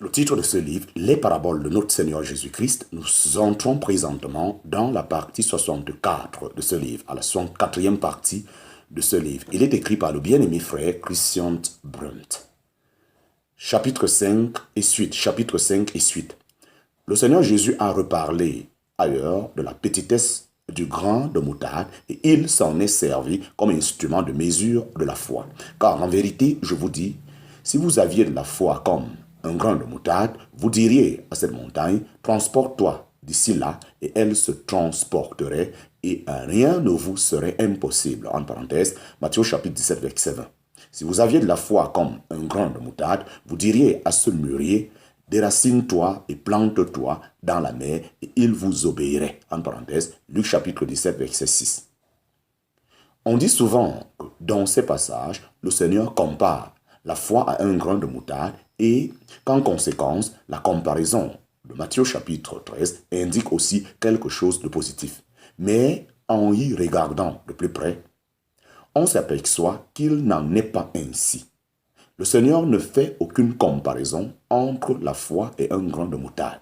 Le titre de ce livre, Les paraboles de notre Seigneur Jésus-Christ, nous entrons présentement dans la partie 64 de ce livre, à la 64e partie de ce livre. Il est écrit par le bien-aimé frère Christian Brunt. Chapitre 5 et suite, chapitre 5 et suite. Le Seigneur Jésus a reparlé ailleurs de la petitesse du grain de moutarde et il s'en est servi comme instrument de mesure de la foi. Car en vérité, je vous dis, si vous aviez de la foi comme un grain de moutarde, vous diriez à cette montagne, transporte-toi d'ici là, et elle se transporterait, et rien ne vous serait impossible. En parenthèse, Matthieu chapitre 17, verset 20. Si vous aviez de la foi comme un grain de moutarde, vous diriez à ce mûrier, déracine-toi et plante-toi dans la mer, et il vous obéirait. En parenthèse, Luc chapitre 17, verset 6. On dit souvent que dans ces passages, le Seigneur compare la foi à un grain de moutarde et qu'en conséquence, la comparaison de Matthieu chapitre 13 indique aussi quelque chose de positif. Mais en y regardant de plus près, on s'aperçoit qu'il n'en est pas ainsi. Le Seigneur ne fait aucune comparaison entre la foi et un grain de moutarde.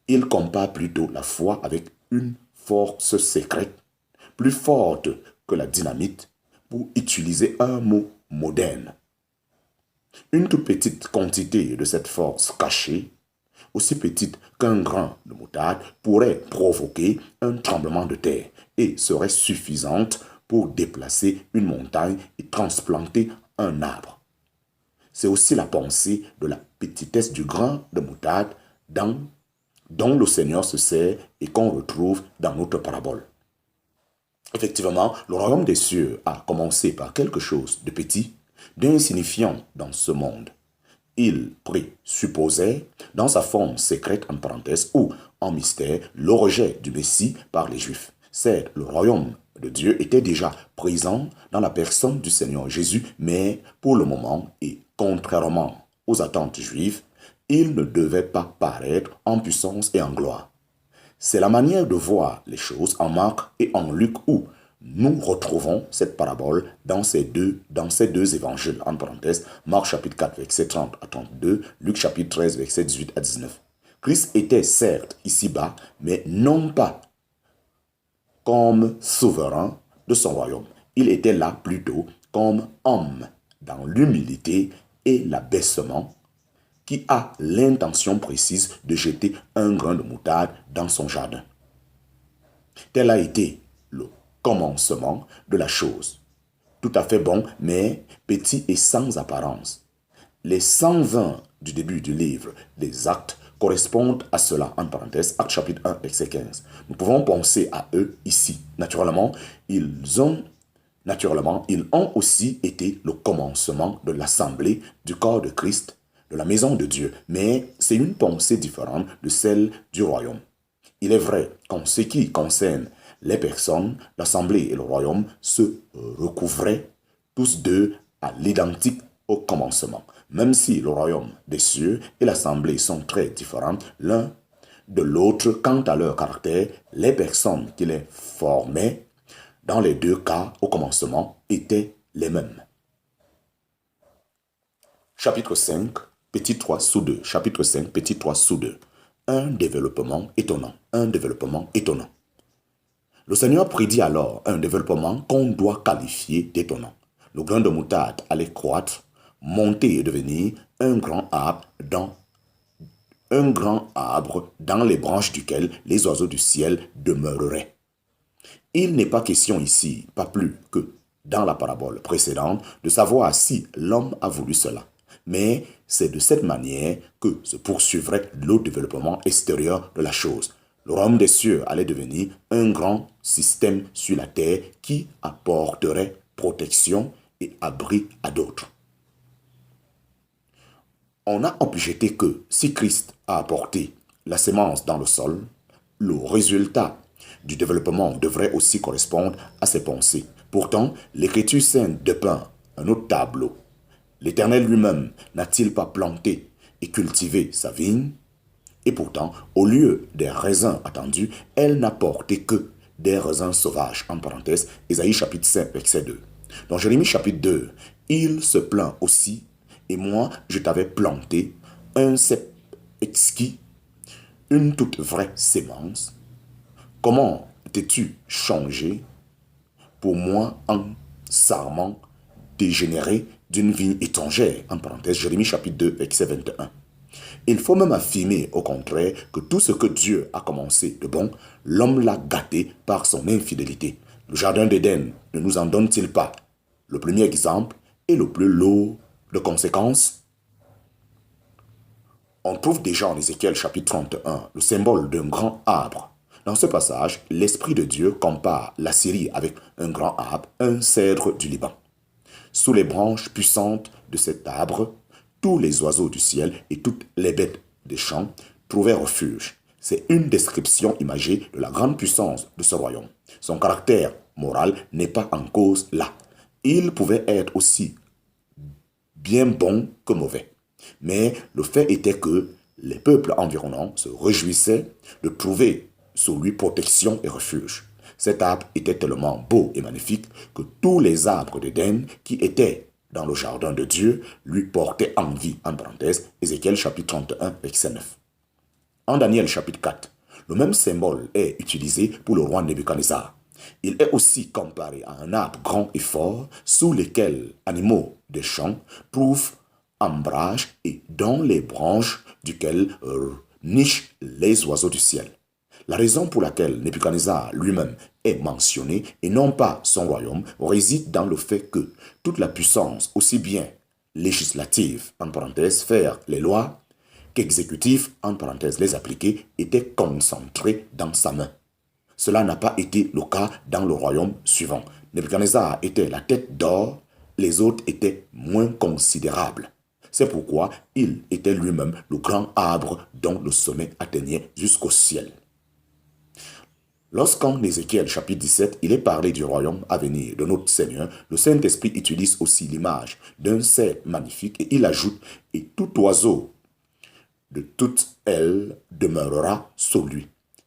Il compare plutôt la foi avec une force secrète, plus forte que la dynamite, pour utiliser un mot moderne. Une toute petite quantité de cette force cachée, aussi petite qu'un grain de moutarde, pourrait provoquer un tremblement de terre et serait suffisante pour déplacer une montagne et transplanter un arbre. C'est aussi la pensée de la petitesse du grain de moutarde dont le Seigneur se sert et qu'on retrouve dans notre parabole. Effectivement, le royaume des cieux a commencé par quelque chose de petit, d'insignifiant dans ce monde. Il présupposait, dans sa forme secrète en parenthèse ou en mystère, le rejet du Messie par les Juifs. Certes, le royaume de Dieu était déjà présent dans la personne du Seigneur Jésus, mais pour le moment, et contrairement aux attentes juives, il ne devait pas paraître en puissance et en gloire. C'est la manière de voir les choses en Marc et en Luc où nous retrouvons cette parabole dans ces deux évangiles, en parenthèse, Marc chapitre 4, verset 30 à 32, Luc chapitre 13, verset 18 à 19. Christ était certes ici-bas, mais non pas comme souverain de son royaume. Il était là plutôt comme homme, dans l'humilité et l'abaissement, qui a l'intention précise de jeter un grain de moutarde dans son jardin. Tel a été le commencement de la chose. Tout à fait bon, mais petit et sans apparence. Les 120 du début du livre des Actes correspondent à cela, en parenthèse, Actes chapitre 1, verset 15. Nous pouvons penser à eux ici. Naturellement, ils ont aussi été le commencement de l'assemblée du corps de Christ, de la maison de Dieu, mais c'est une pensée différente de celle du royaume. Il est vrai qu'en ce qui concerne les personnes, l'assemblée et le royaume se recouvraient tous deux à l'identique au commencement. Même si le royaume des cieux et l'assemblée sont très différents l'un de l'autre quant à leur caractère, les personnes qui les formaient, dans les deux cas au commencement, étaient les mêmes. Chapitre 5, petit 3 sous 2. Chapitre 5, petit 3 sous 2. Un développement étonnant. Un développement étonnant. Le Seigneur prédit alors un développement qu'on doit qualifier d'étonnant. Le grain de moutarde allait croître, monter et devenir un grand arbre dans les branches duquel les oiseaux du ciel demeureraient. Il n'est pas question ici, pas plus que dans la parabole précédente, de savoir si l'homme a voulu cela. Mais c'est de cette manière que se poursuivrait le développement extérieur de la chose. Le royaume des cieux allait devenir un grand système sur la terre qui apporterait protection et abri à d'autres. On a objecté que si Christ a apporté la sémence dans le sol, le résultat du développement devrait aussi correspondre à ses pensées. Pourtant, l'Écriture sainte dépeint un autre tableau. L'Éternel lui-même n'a-t-il pas planté et cultivé sa vigne? Et pourtant, au lieu des raisins attendus, elle n'a porté que des raisins sauvages. En parenthèse, Ésaïe chapitre 5, verset 2. Dans Jérémie chapitre 2, il se plaint aussi. Et moi, je t'avais planté un cep exquis, une toute vraie sémence. Comment t'es-tu changé pour moi en sarment dégénéré d'une vigne étrangère, en parenthèse, Jérémie chapitre 2, verset 21. Il faut même affirmer au contraire que tout ce que Dieu a commencé de bon, l'homme l'a gâté par son infidélité. Le jardin d'Éden ne nous en donne-t-il pas le premier exemple et le plus lourd de conséquences? On trouve déjà en Ézéchiel chapitre 31 le symbole d'un grand arbre. Dans ce passage, l'Esprit de Dieu compare la Syrie avec un grand arbre, un cèdre du Liban. Sous les branches puissantes de cet arbre, tous les oiseaux du ciel et toutes les bêtes des champs trouvaient refuge. C'est une description imagée de la grande puissance de ce royaume. Son caractère moral n'est pas en cause là. Il pouvait être aussi bien bon que mauvais. Mais le fait était que les peuples environnants se réjouissaient de trouver sous lui protection et refuge. Cet arbre était tellement beau et magnifique que tous les arbres d'Éden qui étaient dans le jardin de Dieu lui portaient envie. En parenthèse, Ézéchiel chapitre 31, verset 9. En Daniel chapitre 4, le même symbole est utilisé pour le roi Nebuchadnezzar. Il est aussi comparé à un arbre grand et fort sous lequel animaux des champs trouvent ombrage et dans les branches duquel nichent les oiseaux du ciel. La raison pour laquelle Nebuchadnezzar lui-même est mentionné et non pas son royaume réside dans le fait que toute la puissance, aussi bien législative, en parenthèse, faire les lois, qu'exécutive, en parenthèse, les appliquer, était concentrée dans sa main. Cela n'a pas été le cas dans le royaume suivant. Nebuchadnezzar était la tête d'or, les autres étaient moins considérables. C'est pourquoi il était lui-même le grand arbre dont le sommet atteignait jusqu'au ciel. Lorsqu'en Ézéchiel chapitre 17, il est parlé du royaume à venir de notre Seigneur, le Saint-Esprit utilise aussi l'image d'un cèdre magnifique et il ajoute « Et tout oiseau de toute aile demeurera sous lui.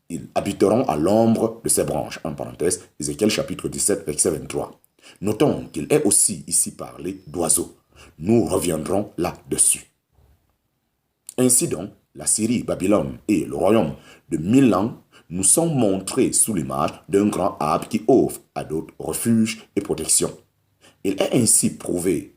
Ils habiteront à l'ombre de ses branches. » En parenthèse, Ézéchiel chapitre 17, verset 23. Notons qu'il est aussi ici parlé d'oiseaux. Nous reviendrons là-dessus. Ainsi donc, la Syrie, Babylone et le royaume de 1000 ans nous sont montrés sous l'image d'un grand arbre qui offre à d'autres refuge et protection. Il est ainsi prouvé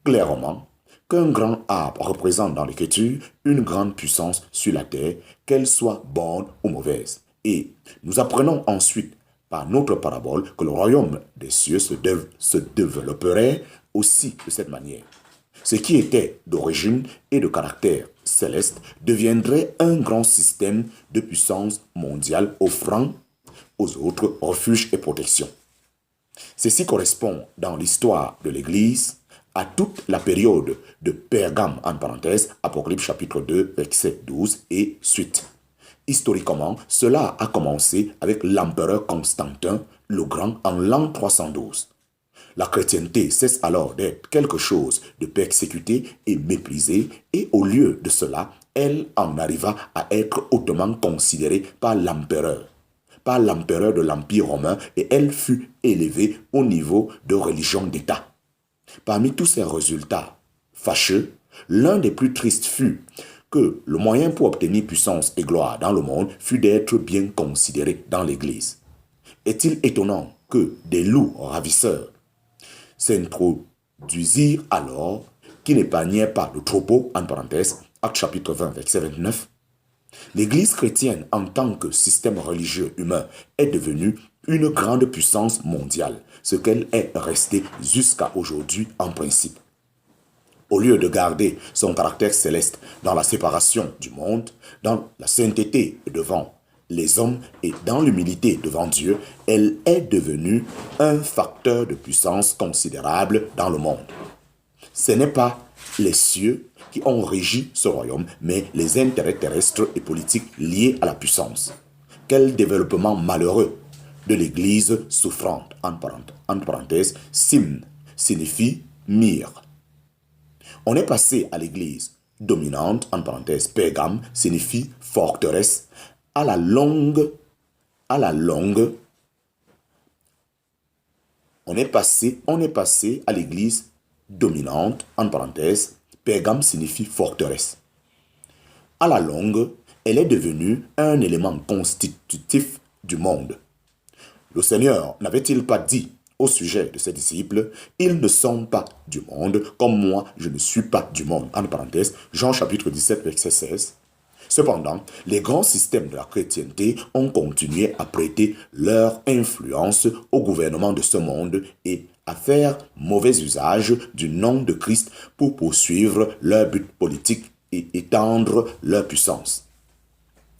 clairement qu'un grand arbre représente dans l'Écriture une grande puissance sur la terre, qu'elle soit bonne ou mauvaise. Et nous apprenons ensuite par notre parabole que le royaume des cieux se développerait aussi de cette manière. Ce qui était d'origine et de caractère céleste deviendrait un grand système de puissance mondiale offrant aux autres refuge et protection. Ceci correspond dans l'histoire de l'Église à toute la période de Pergame, en parenthèse, Apocalypse chapitre 2, verset 12 et suite. Historiquement, cela a commencé avec l'empereur Constantin le Grand en l'an 312. La chrétienté cesse alors d'être quelque chose de persécuté et méprisé, et au lieu de cela, elle en arriva à être hautement considérée par l'empereur de l'Empire romain, et elle fut élevée au niveau de religion d'État. Parmi tous ces résultats fâcheux, l'un des plus tristes fut que le moyen pour obtenir puissance et gloire dans le monde fut d'être bien considéré dans l'Église. Est-il étonnant que des loups ravisseurs s'introduisirent alors, qui n'épargnaient pas le troupeau, en parenthèse, Actes chapitre 20, verset 29. L'Église chrétienne, en tant que système religieux humain, est devenue une grande puissance mondiale, ce qu'elle est restée jusqu'à aujourd'hui en principe. Au lieu de garder son caractère céleste dans la séparation du monde, dans la sainteté devant les hommes et dans l'humilité devant Dieu, elle est devenue un facteur de puissance considérable dans le monde. Ce n'est pas les cieux qui ont régi ce royaume, mais les intérêts terrestres et politiques liés à la puissance. Quel développement malheureux de l'Église souffrante, entre parenthèses, Sim signifie mire. On est passé à l'Église dominante, en parenthèse, Pergame signifie forteresse. À la longue, on est passé à l'Église dominante, en parenthèse, Pergame signifie forteresse. À la longue, elle est devenue un élément constitutif du monde. Le Seigneur n'avait-il pas dit au sujet de ses disciples, « Ils ne sont pas du monde, comme moi, je ne suis pas du monde. » En parenthèse, Jean chapitre 17, verset 16. Cependant, les grands systèmes de la chrétienté ont continué à prêter leur influence au gouvernement de ce monde et à faire mauvais usage du nom de Christ pour poursuivre leur but politique et étendre leur puissance.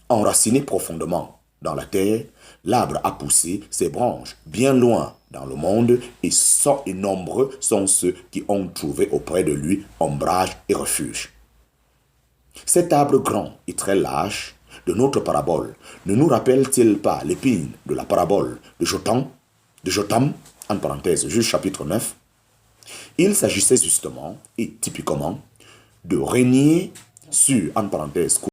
Enraciné profondément dans la terre, l'arbre a poussé ses branches bien loin dans le monde et nombreux sont ceux qui ont trouvé auprès de lui ombrage et refuge. Cet arbre grand et très large de notre parabole ne nous rappelle-t-il pas l'épine de la parabole de Jotam, en parenthèse, Juge chapitre 9? Il s'agissait justement et typiquement de régner sur, en parenthèse,